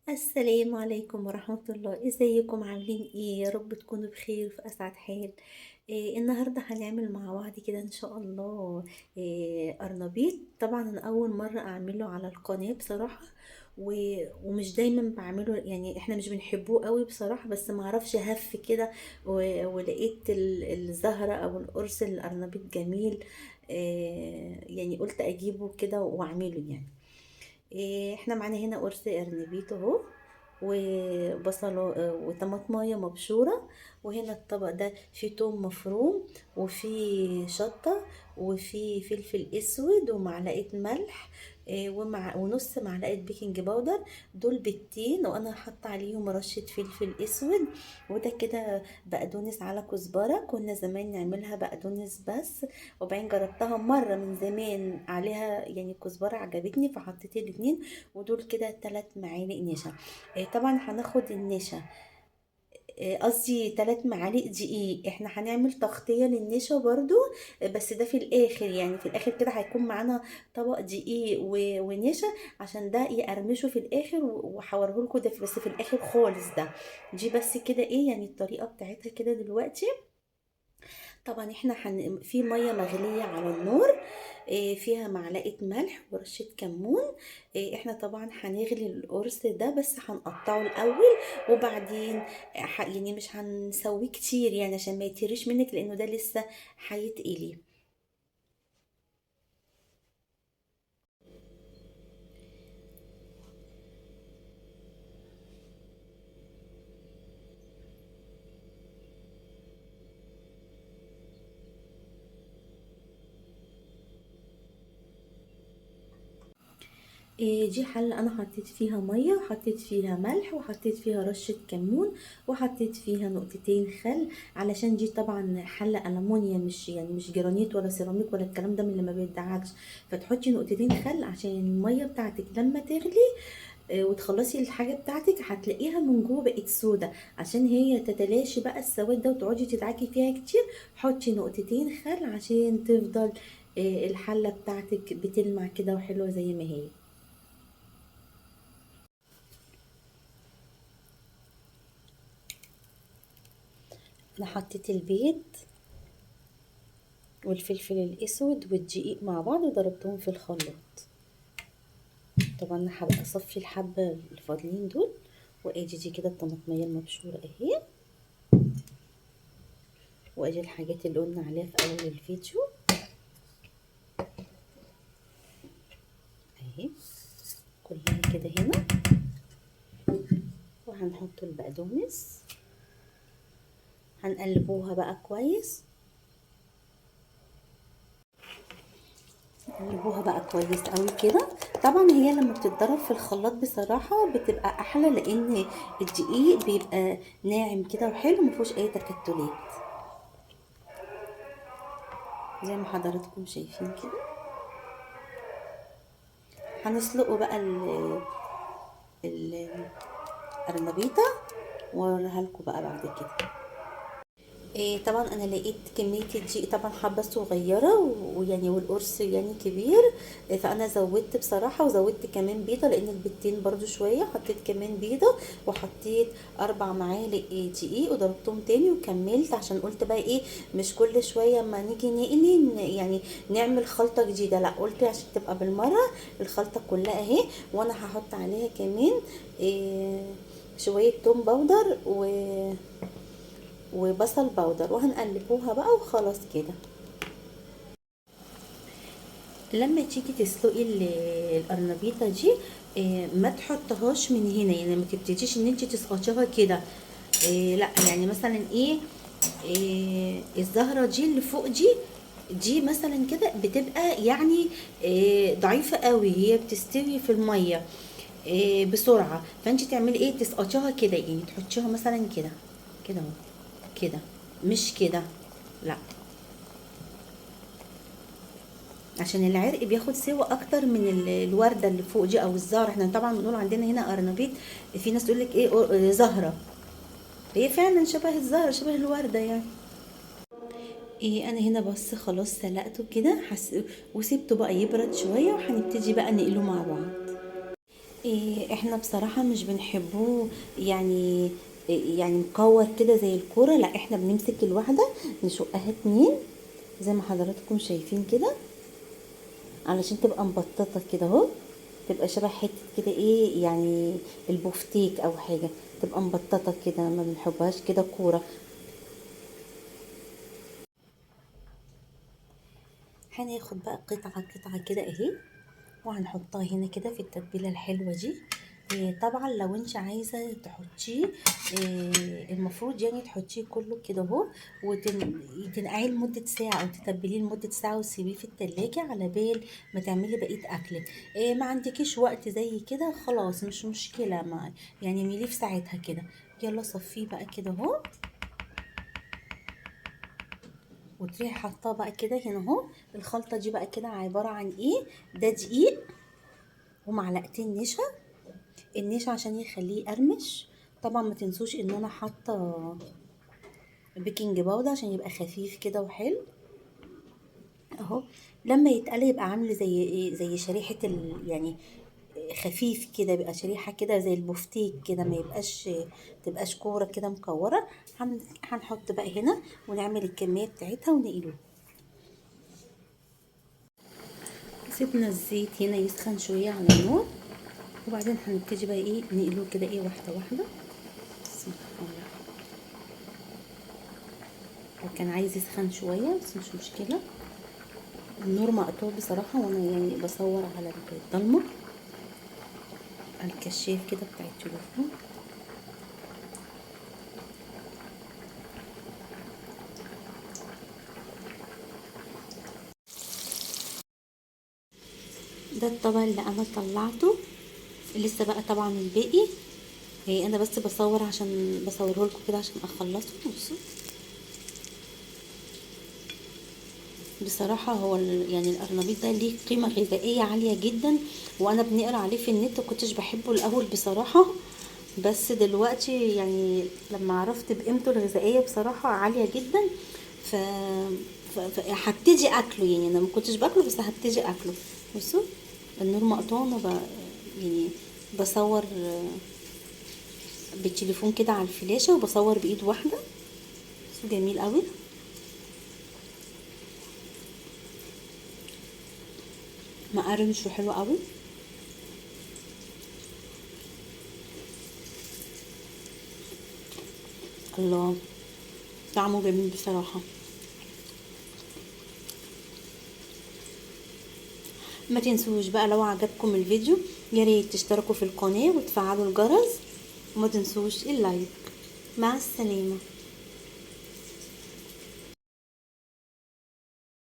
السلام عليكم ورحمة الله، ازيكم عاملين ايه؟ يا رب تكونوا بخير في اسعد حال. النهاردة هنعمل مع بعض كده ان شاء الله قرنبيط. طبعا انا اول مرة اعمله على القناة بصراحة. ومش دايما بعمله، يعني احنا مش بنحبوه قوي بصراحة، بس معرفش هف كده ولقيت الزهرة او القرص القرنبيط جميل. يعني قلت اجيبه كده واعمله يعني. احنا معانا هنا قرص ارنبيط اهو، وبصل وطماطمايه مبشوره. وهنا الطبق ده فيه توم مفروم، وفيه شطه، وفيه فلفل اسود، ومعلقه ملح، ونص معلقه بيكنج باودر. دول بيضتين، وانا حاطه عليهم رشه فلفل اسود. وده كده بقدونس على كزبره، كنا زمان نعملها بقدونس بس، وبعدين جربتها مرة من زمان عليها يعني كزبرة عجبتني فحطيت الاتنين. ودول كده 3 معالق نشا. طبعا هناخد النشا، قصدي 3 معالق دقيق. احنا هنعمل تغطية للنشا برضو، بس ده في الاخر، يعني في الاخر كده هيكون معانا طبق دقيق ونشا، عشان ده يقرمشه في الاخر، وهوريهولكوا ده بس في الاخر خالص ده. دي بس كده ايه يعني الطريقة بتاعتها كده دلوقتي. طبعا احنا في ميه مغليه على النار، فيها معلقه ملح ورشه كمون. احنا طبعا هنغلي القرص ده، بس هنقطعه الاول، وبعدين يعني مش هنسويه كتير يعني عشان ما يتهريش منك، لانه ده لسه هيتقلي. دي حلة انا حطيت فيها مية، وحطيت فيها ملح، وحطيت فيها رشة كمون، وحطيت فيها نقطتين خل، علشان دي طبعا حلة ألمونيا، مش يعني مش جرانيت ولا سيراميك ولا الكلام ده من اللي ما بيدعكش. فتحطي نقطتين خل عشان المية بتاعتك لما تغلي وتخلصي الحاجة بتاعتك هتلاقيها من جوه بقت سودة. عشان هي تتلاشي بقى السواد ده وتقعدي تدعكي فيها كتير، حطي نقطتين خل عشان تفضل الحلة بتاعتك بتلمع كده وحلوة زي ما هي. انا حطيت البيض والفلفل الاسود والدقيق مع بعض وضربتهم في الخلاط. طبعا انا هبقى اصفي الحبه الفاضلين دول، وادي دي كده الطماطميه المبشوره اهي، وادي الحاجات اللي قلنا عليها في اول الفيديو اهي كلها كده هنا. وهنحط البقدونس، هنقلبوها بقى كويس، قلبوها بقى كويس قوي كده. طبعا هي لما بتتضرب في الخلاط بصراحة بتبقى احلى، لان الدقيق بيبقى ناعم كده وحلو مفيهوش اي تكتلات، زي ما حضراتكم شايفين كده. هنسلقه بقى القرنبيطة، واوريها لكم بقى بعد كده. طبعا انا لقيت كميه الدقيق طبعا حبه صغيره، ويعني والقرص يعني كبير. فانا زودت بصراحه، وزودت كمان بيضه، لان البيضتين برضو شويه حطيت كمان بيضه. وحطيت 4 معالق دقيق وضربتهم تاني وكملت، عشان قلت بقى ايه مش كل شويه اما نيجي نقلي يعني نعمل خلطه جديده، لا قلت عشان تبقى بالمره الخلطه كلها اهي. وانا هحط عليها كمان شويه توم باودر وبصل باودر، وهنقلبوها بقى وخلاص كده. لما تيجي تسلقي القرنبيطه دي، ما تحطهاش من هنا، يعني ما تبتديش ان انت تسقطيها كده. لا يعني مثلا ايه، الزهره دي اللي فوق دي مثلا كده بتبقى يعني ضعيفه قوي، هي بتستوي في الميه بسرعه. فانت تعملي ايه، تسقطيها كده، يعني تحطيها مثلا كده كده اهو، كده، مش كده، لا، عشان العرق بياخد سوا اكتر من الورده اللي فوق دي او الزهره. احنا طبعا بنقول عندنا هنا قرنبيط، في ناس تقول لك ايه زهره، هي فعلا شبه الزهره شبه الورده يعني. ايه انا هنا بس خلاص سلقته كده وسيبته بقى يبرد شويه، وهنبتدي بقى نقله مع بعض. احنا بصراحة مش بنحبوه يعني، يعني مكور كده زي الكورة. لا، احنا بنمسك الواحدة نشقها اتنين زي ما حضراتكم شايفين كده، علشان تبقى مبططة كده اهو، تبقى شبه حتة كده ايه يعني، البفتيك او حاجة، تبقى مبططة كده، ما بنحبهاش كده كورة. هناخد بقى قطعة قطعة كده اهي، وهنحطها هنا كده في التتبيلة الحلوة دي. طبعا لو انت عايزة تحطيه، المفروض يعني تحطيه كله كده اهو، وتنقعيه لمدة ساعة او تتبليه لمدة ساعة وتسيبيه في التلاجة على بال ما تعملي بقية اكلك. ما عندكيش وقت زي كده، خلاص مش مشكلة، ما يعني اعمليه في ساعتها كده. يلا صفيه بقى كده اهو، وتروحي حاطاه بقى كده هنا اهو. الخلطة دي بقى كده عبارة عن ايه؟ ده دقيق ومعلقتين نشا. النشا عشان يخليه يقرمش. طبعا ما تنسوش ان انا حاطه بيكنج باودر عشان يبقى خفيف كده وحلو اهو. لما يتقلي يبقى عامل زي ايه، زي شريحه يعني خفيف كده، بيبقى شريحه كده زي البفتيك كده، ما يبقاش تبقاش كوره كده مكوره. هنحط بقى هنا ونعمل الكميه بتاعتها ونقلوه. سيبنا الزيت هنا يسخن شويه على النار، وبعدين هنبتدي بقى ايه نقلوه كده ايه واحده واحده. بسم الله. هو كان عايز يسخن شويه بس مش مشكله. النور مقطوع بصراحه، وانا يعني بصور على الضلمه، على الكشاف كده بتاع التليفون. ده الطبق اللي انا طلعته. لسه بقى طبعا الباقي. انا بس بصور عشان بصوره لكم كده عشان اخلصه. بصوا بصراحة هو يعني القرنبيط ده ليه قيمة غذائية عالية جدا، وانا بنقرا عليه في النت كنتش بحبه الاول بصراحة، بس دلوقتي يعني لما عرفت بقيمته الغذائية بصراحة عالية جدا، ف هبتدي اكله. يعني انا ما كنتش باكله بس هبتدي اكله. بصوا النور مقطوع، انا يعني بصور بالتليفون كده على الفلاشة، وبصور بايد واحدة. بصوا جميل قوي. مقرمش وحلو قوي. الله، طعمه جميل بصراحة. ما تنسوش بقى لو عجبكم الفيديو يا ريت تشتركوا في القناة وتفعلوا الجرس، وما تنسوش اللايك. مع السلامة.